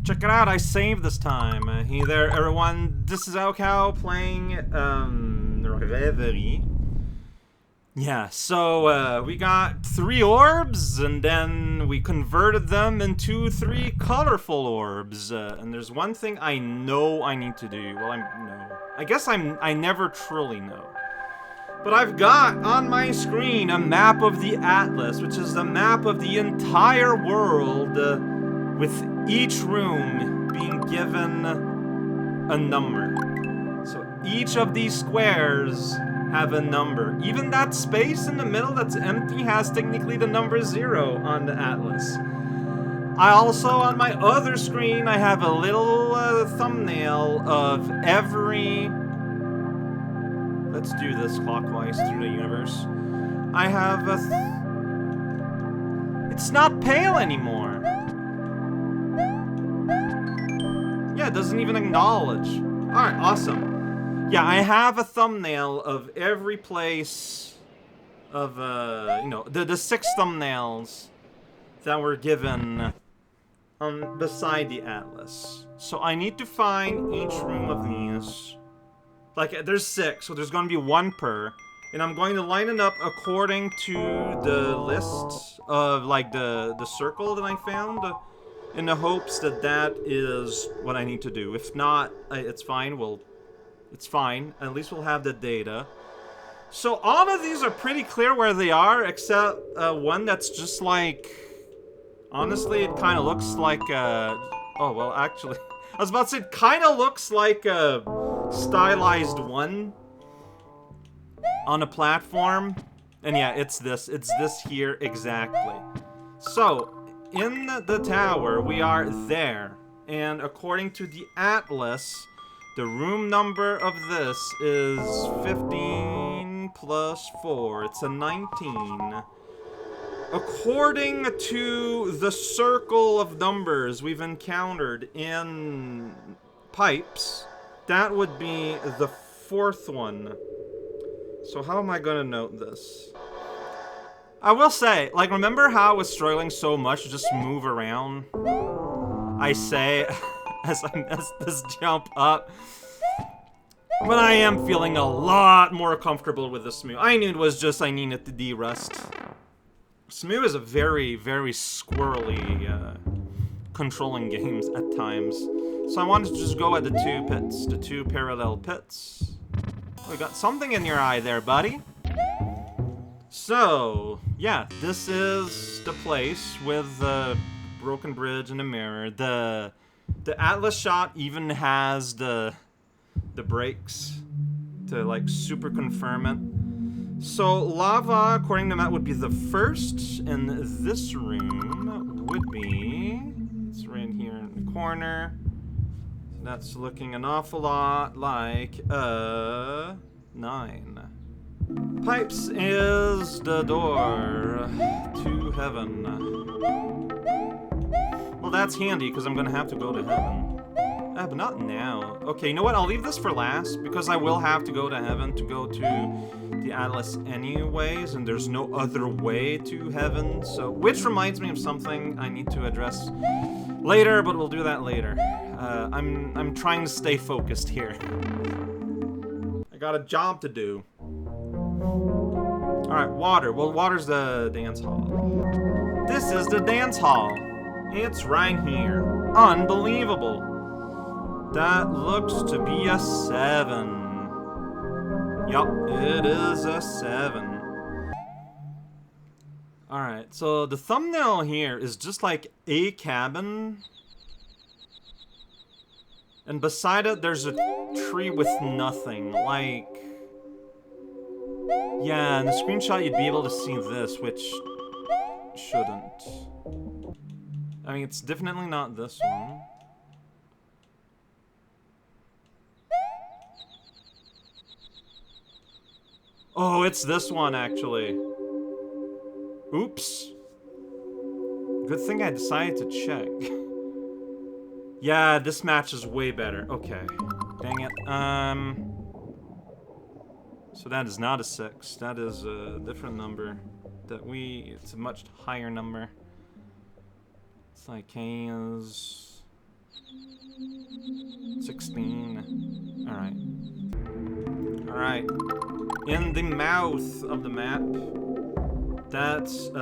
Check it out, I saved this time. Hey there, everyone. This is Alcow playing, Reverie. Yeah, so, we got 3 orbs, and then we converted them into 3 colorful orbs. And there's one thing I know I need to do. Well, I guess I never truly know. But I've got on my screen a map of the Atlas, which is the map of the entire world, with each room being given a number. So each of these squares have a number. Even that space in the middle that's empty has technically the number 0 on the Atlas. I also, on my other screen, I have a little thumbnail of every... Let's do this clockwise through the universe. I have a... It's not pale anymore. Yeah, it doesn't even acknowledge. Alright, awesome. Yeah, I have a thumbnail of every place of, the 6 thumbnails that were given beside the Atlas. So I need to find each room of these. Like, there's 6, so there's gonna be 1 per. And I'm going to line it up according to the list of, like, the circle that I found. In the hopes that that is what I need to do. If not, it's fine. It's fine. At least we'll have the data. So all of these are pretty clear where they are, except one that's just like... Honestly, it kind of looks like oh, well, actually... I was about to say, it kind of looks like a stylized one on a platform. And yeah, it's this. It's this here exactly. So... in the tower, we are there, and according to the Atlas, the room number of this is 15 plus 4. It's a 19. According to the circle of numbers we've encountered in pipes, that would be the 4th one. So how am I gonna note this? I will say, like, remember how I was struggling so much to just move around? I say, as I mess this jump up. But I am feeling a lot more comfortable with the Smoo. I knew it was just I needed to de-rust. Smoo is a very, very squirrely, controlling games at times. So I wanted to just go at the 2 pits, the 2 parallel pits. We got something in your eye there, buddy. So, yeah, this is the place with the broken bridge and the mirror. The Atlas shot even has the brakes to, like, super confirm it. So, lava, according to Matt, would be the first, and this room would be... It's right here in the corner. That's looking an awful lot like, 9. Pipes is the door to heaven. Well, that's handy, because I'm gonna have to go to heaven. But not now. Okay, you know what? I'll leave this for last, because I will have to go to heaven to go to the Atlas anyways, and there's no other way to heaven, so... Which reminds me of something I need to address later, but we'll do that later. I'm trying to stay focused here. I got a job to do. Alright, water. Well, water's the dance hall. This is the dance hall. It's right here. Unbelievable. That looks to be a 7. Yup, it is a 7. Alright, so the thumbnail here is just like a cabin. And beside it, there's a tree with nothing. Like... Yeah, in the screenshot you'd be able to see this, which shouldn't. I mean, it's definitely not this one. Oh, it's this one, actually. Oops. Good thing I decided to check. Yeah, this match is way better. Okay. Dang it. So that is not a 6. That is a different number. It's a much higher number. It's like K is 16. Alright. Alright. In the mouth of the map. That's, 6,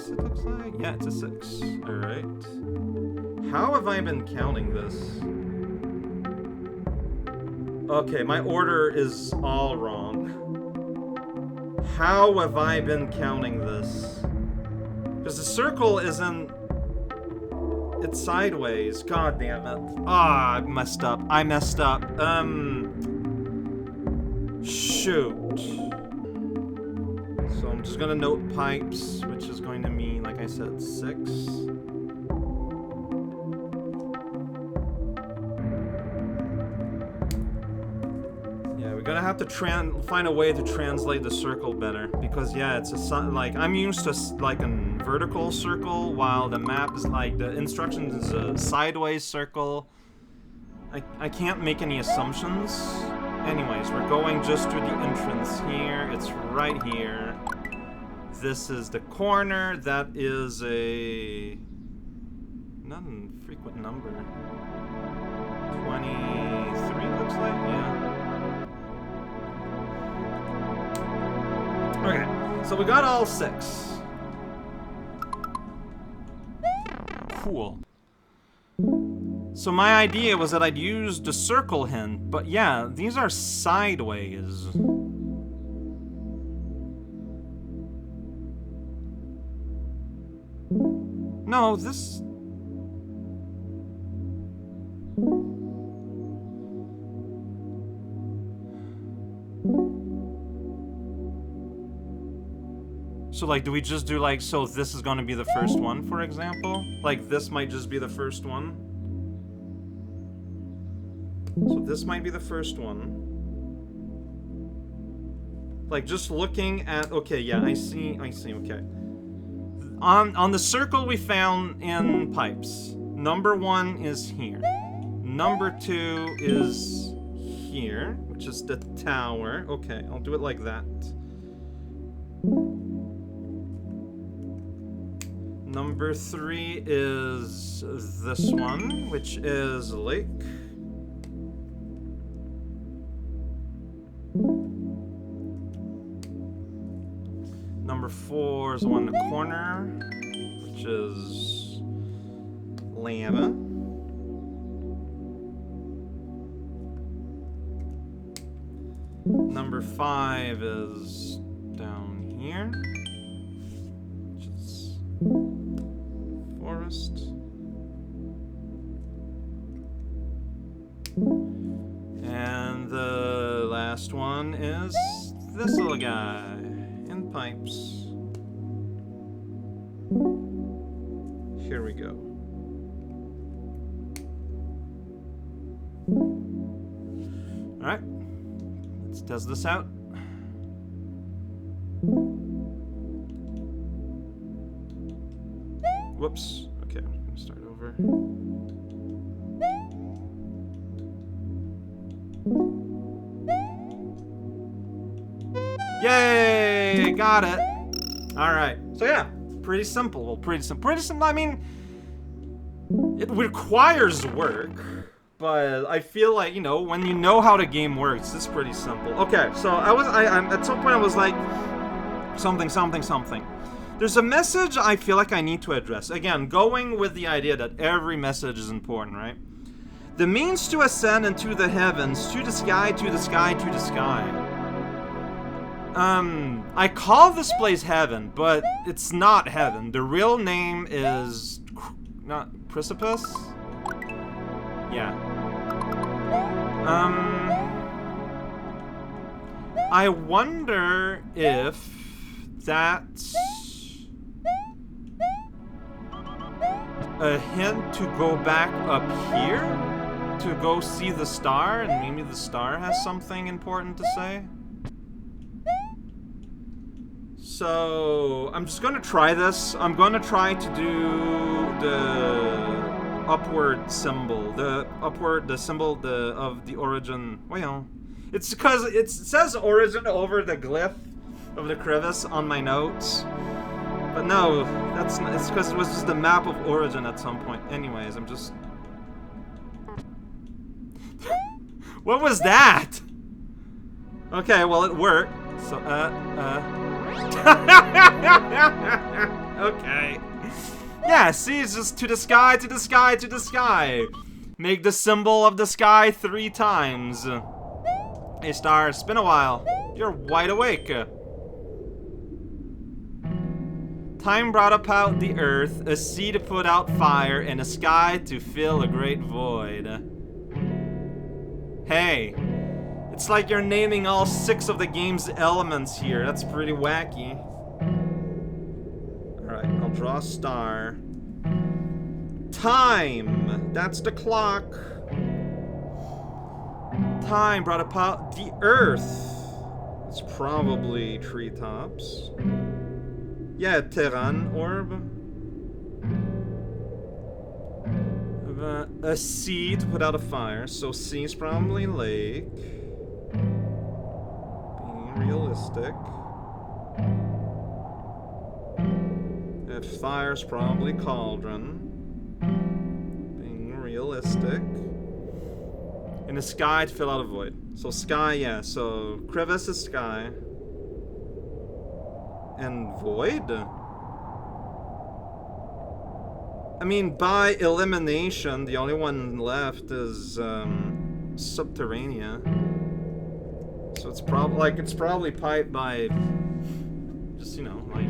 it looks like? Yeah, it's a 6. Alright. How have I been counting this? Okay, my order is all wrong. How have I been counting this? Because the circle isn't... It's sideways. God damn it. Ah, I messed up. I messed up. Shoot. So I'm just gonna note pipes, which is going to mean, like I said, 6. Yeah, we're gonna have to find a way to translate the circle better, because yeah, it's like I'm used to like a vertical circle, while the map is like the instructions is a sideways circle. I can't make any assumptions. Anyways, we're going just through the entrance here. It's right here. This is the corner. That is a non-frequent number. 23 looks like, yeah. Okay, so we got all 6. Cool. So my idea was that I'd use the circle hint, but yeah, these are sideways. No, this... So, like, do we just do, like, so this is gonna be the first one, for example? Like, this might just be the first one. So this might be the first one. Like, just looking at... Okay, yeah, I see, okay. On the circle we found in pipes, number 1 is here. Number 2 is here, which is the tower. Okay, I'll do it like that. Number 3 is this one, which is lake. Number 4 is the one in the corner, which is lava. Number 5 is down here, which is forest. And the last one is this little guy in pipes. Here we go. Alright, let's test this out. Whoops. Okay, I'm gonna start over. Yay! Got it. Alright. So yeah, pretty simple. Well, pretty simple. I mean, it requires work, but I feel like, you know, when you know how the game works, it's pretty simple. Okay, so I'm at some point I was like, something. There's a message I feel like I need to address. Again, going with the idea that every message is important, right? The means to ascend into the heavens, to the sky, to the sky, to the sky. I call this place heaven, but it's not heaven. The real name is... not... Precipice? Yeah. I wonder if that's a hint to go back up here to go see the star, and maybe the star has something important to say. So I'm just gonna try this. I'm gonna try to do the upward symbol, the symbol of the origin. Well, it's because it says origin over the glyph of the crevice on my notes. But no, it's because it was just the map of origin at some point. Anyways, I'm just... What was that? Okay, well, it worked. So, okay. Yeah, see, it's just to the sky, to the sky, to the sky. Make the symbol of the sky 3 times. Hey, Star, it's been a while. You're wide awake. Time brought about the earth, a sea to put out fire, and a sky to fill a great void. Hey, it's like you're naming all 6 of the game's elements here. That's pretty wacky. Alright, I'll draw a star. Time! That's the clock. Time brought about the earth. It's probably treetops. Yeah, Terran orb. A sea to put out a fire, so sea is probably lake. Being realistic. Fire's probably cauldron. Being realistic. In the sky to fill out a void. So sky, yeah, so crevice is sky. And void? I mean, by elimination, the only one left is Subterranea. So it's probably piped by just, you know, like,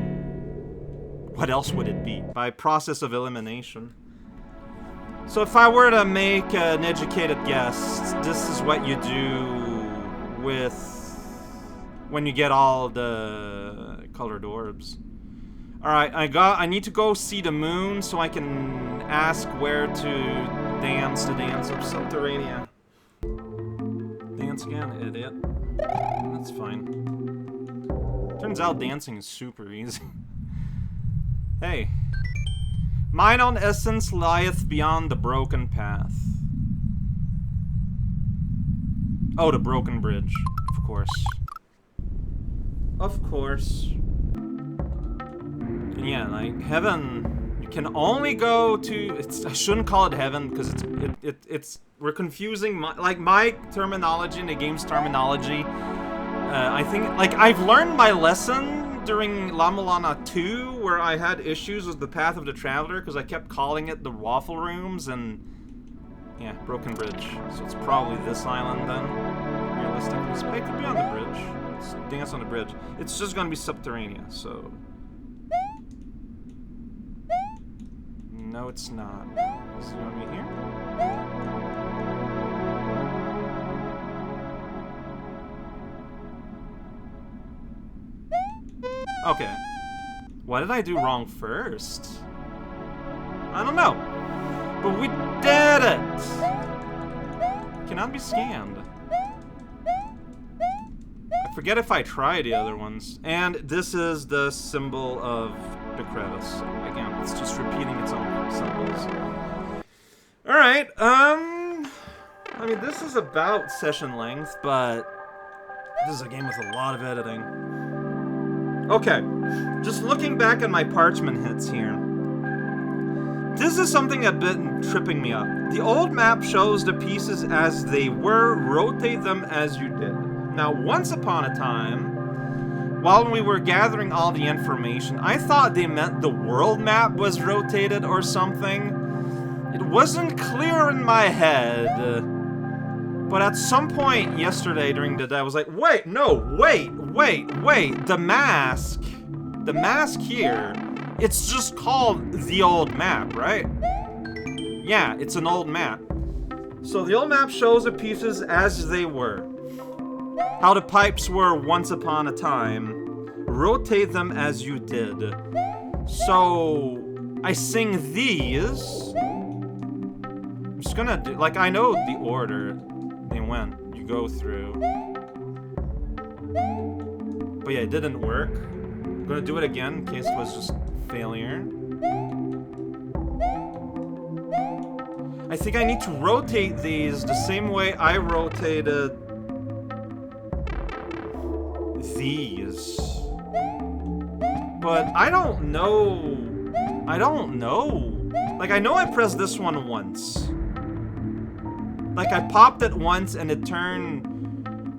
what else would it be? By process of elimination. So if I were to make an educated guess, this is what you do with when you get all the colored orbs. Alright, I need to go see the moon so I can ask where to dance the dance of Subterranea. Dance again, idiot. That's fine. Turns out dancing is super easy. Hey. Mine own essence lieth beyond the broken path. Oh, the broken bridge. Of course. Of course. And yeah, like, heaven, you can only go to, I shouldn't call it heaven, because we're confusing, my terminology and the game's terminology. I think, like, I've learned my lesson during La Mulana 2, where I had issues with the Path of the Traveler, because I kept calling it the Waffle Rooms, and, yeah, Broken Bridge. So it's probably this island, then, realistically. It could be on the bridge. Let's dance on the bridge. It's just gonna be Subterranea, so... No, it's not. Is it gonna be here? Okay. What did I do wrong first? I don't know. But we did it! Cannot be scanned. I forget if I try the other ones. And this is the symbol of the crevice. So again, it's just repeating its own symbols. Alright, I mean, this is about session length, but this is a game with a lot of editing. Okay, just looking back at my parchment hits here. This is something that's been tripping me up. The old map shows the pieces as they were, rotate them as you did. Now, once upon a time, while we were gathering all the information, I thought they meant the world map was rotated or something. It wasn't clear in my head. But at some point yesterday during the day, I was like, wait, no, wait, the mask here, it's just called the old map, right? Yeah, it's an old map. So the old map shows the pieces as they were. How the pipes were once upon a time. Rotate them as you did. So I sing these. I'm just gonna do, like, I know the order they went. You go through. But yeah, it didn't work. I'm gonna do it again in case it was just failure. I think I need to rotate these the same way I rotated these. But I don't know. I don't know. Like, I know I pressed this one once. Like, I popped it once and it turned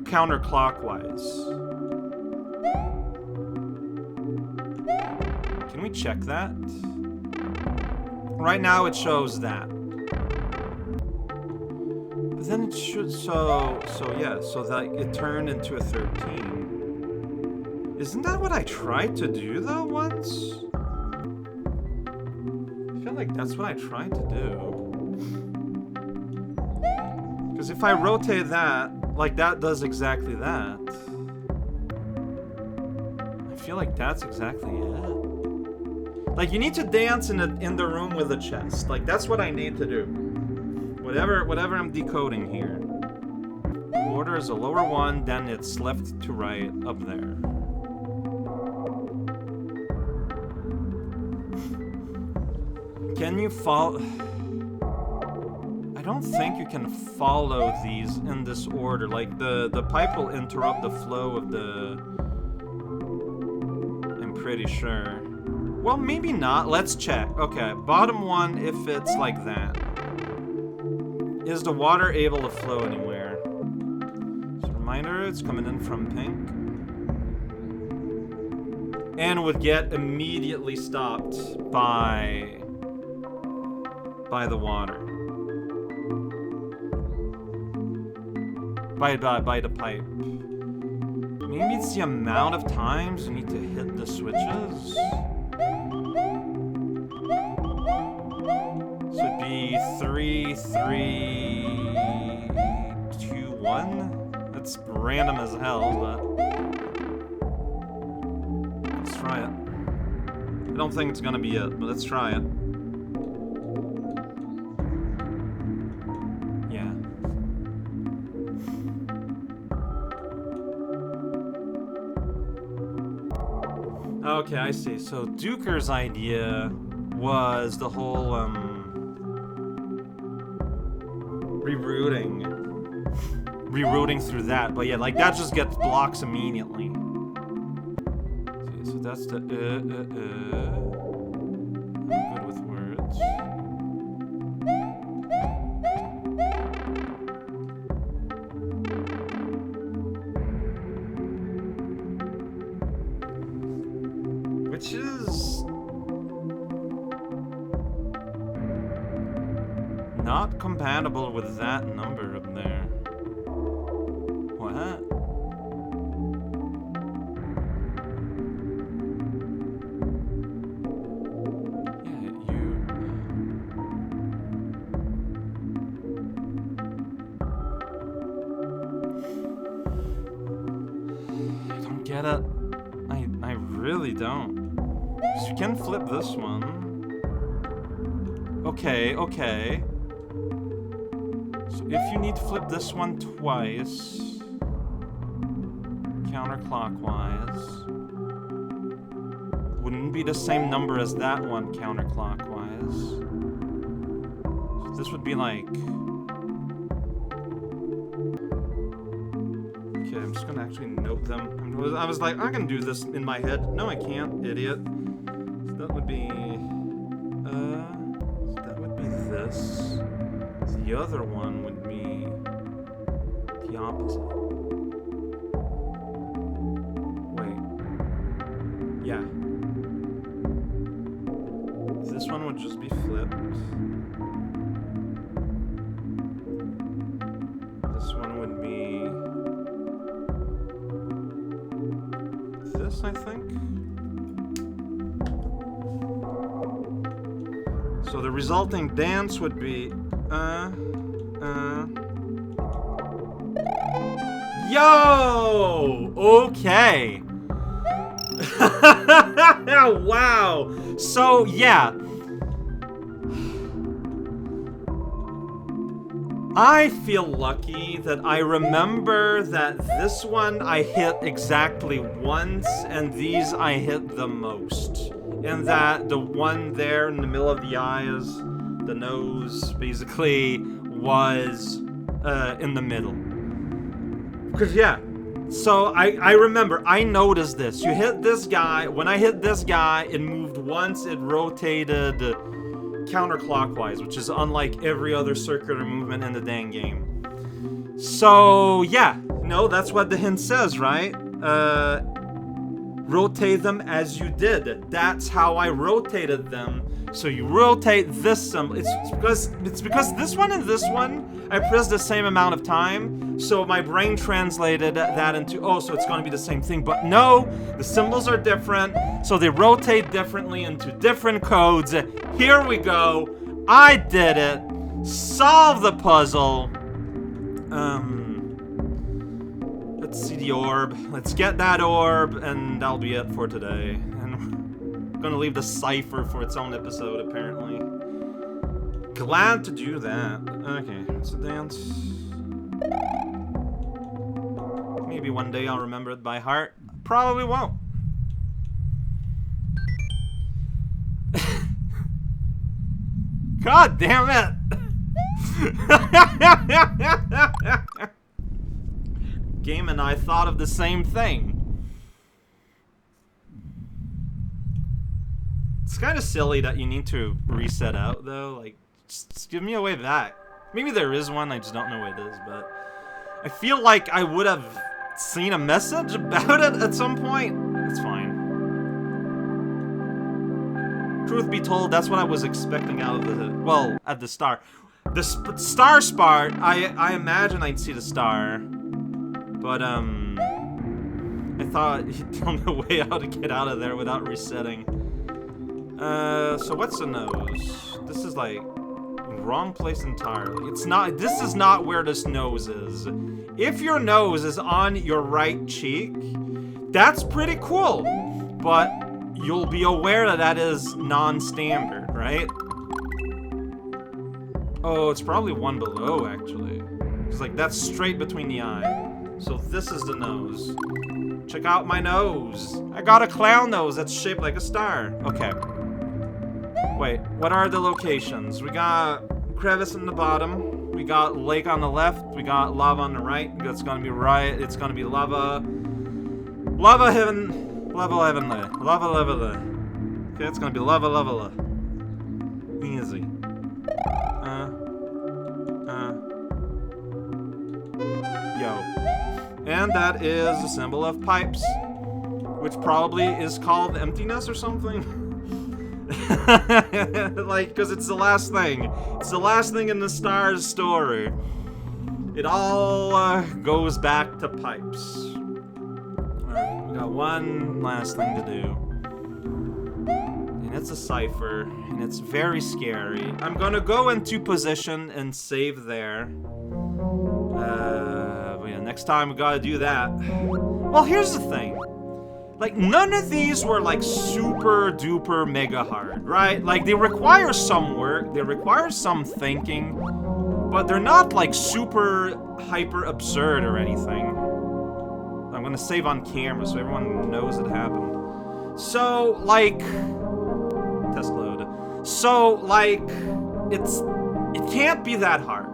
counterclockwise. Can we check that? Right now it shows that. But then it should, so that it turned into a 13. Isn't that what I tried to do though once? I feel like that's what I tried to do. Because if I rotate that, like that does exactly that. I feel like that's exactly it. Like, you need to dance in the room with the chest. Like, that's what I need to do. Whatever I'm decoding here. Order is a lower one, then it's left to right up there. Can you follow? I don't think you can follow these in this order. Like, the pipe will interrupt the flow of the... I'm pretty sure. Well, maybe not. Let's check. Okay, bottom one, if it's like that. Is the water able to flow anywhere? Just a reminder, it's coming in from pink. And would get immediately stopped by the water. By the pipe. Maybe it's the amount of times you need to hit the switches. So it'd be 3, 3, 2, 1. That's random as hell, but let's try it. I don't think it's gonna be it, but let's try it. Yeah. Okay, I see. So Duker's idea was the whole rerouting through that, but yeah, like that just gets blocks immediately. Okay, so that's the I'm good with words. Which is not compatible with that number up there. What? Yeah, you... I don't get it. I really don't. So you can flip this one. Okay, okay. So if you need to flip this one twice, counterclockwise, wouldn't be the same number as that one counterclockwise. So this would be like... Okay, I'm just gonna actually note them. I was like, I can do this in my head. No, I can't, idiot. So that would be... so that would be this. The other one would be the opposite. Wait. Yeah. This one would just be flipped. This one would be this, I think. So the resulting dance would be Yo! Okay. Wow. So, yeah. I feel lucky that I remember that this one I hit exactly once, and these I hit the most. And that the one there in the middle of the eyes, the nose, basically, was in the middle. Because, yeah, So I remember, I noticed this. You hit this guy. When I hit this guy, it moved once. It rotated counterclockwise, which is unlike every other circular movement in the dang game. So yeah, no, that's what the hint says, right? Rotate them as you did. That's how I rotated them. So you rotate this symbol. It's because this one and this one I pressed the same amount of time. So my brain translated that into, oh, so it's going to be the same thing. But no, the symbols are different. So they rotate differently into different codes. Here we go. I did it. Solve the puzzle. Let's see the orb. Let's get that orb, and that'll be it for today. And I'm gonna leave the cipher for its own episode, apparently. Glad to do that. Okay, it's a dance. Maybe one day I'll remember it by heart. Probably won't. God damn it! Game and I thought of the same thing. It's kind of silly that you need to reset out, though. Like, just give me a way back. Maybe there is one, I just don't know what it is, but I feel like I would have seen a message about it at some point. It's fine. Truth be told, that's what I was expecting out of the, well, at the star. The star spot, I imagine I'd see the star. But, I thought you'd tell me a way how to get out of there without resetting. So what's the nose? This is, like, wrong place entirely. It's not, this is not where this nose is. If your nose is on your right cheek, that's pretty cool. But you'll be aware that that is non-standard, right? Oh, it's probably one below, actually. It's like, that's straight between the eye. So this is the nose. Check out my nose. I got a clown nose that's shaped like a star. Okay. Wait, what are the locations? We got crevice in the bottom. We got lake on the left. We got lava on the right. That's gonna be right. It's gonna be lava. Lava heaven. Lava heavenly. Lava lava. Okay, it's gonna be lava lava. Easy. Yo. And that is a symbol of pipes, which probably is called emptiness or something. Like, because it's the last thing. It's the last thing in the star's story. It all goes back to pipes. Alright, we got one last thing to do. And it's a cipher, and it's very scary. I'm gonna go into position and save there. Next time we gotta do that. Well, here's the thing. Like, none of these were like super duper mega hard, right? Like, they require some work, they require some thinking, but they're not like super hyper absurd or anything. I'm gonna save on camera so everyone knows it happened. So, like, test load. So, like, it can't be that hard.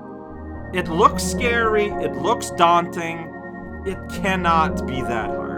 It looks scary, it looks daunting, it cannot be that hard.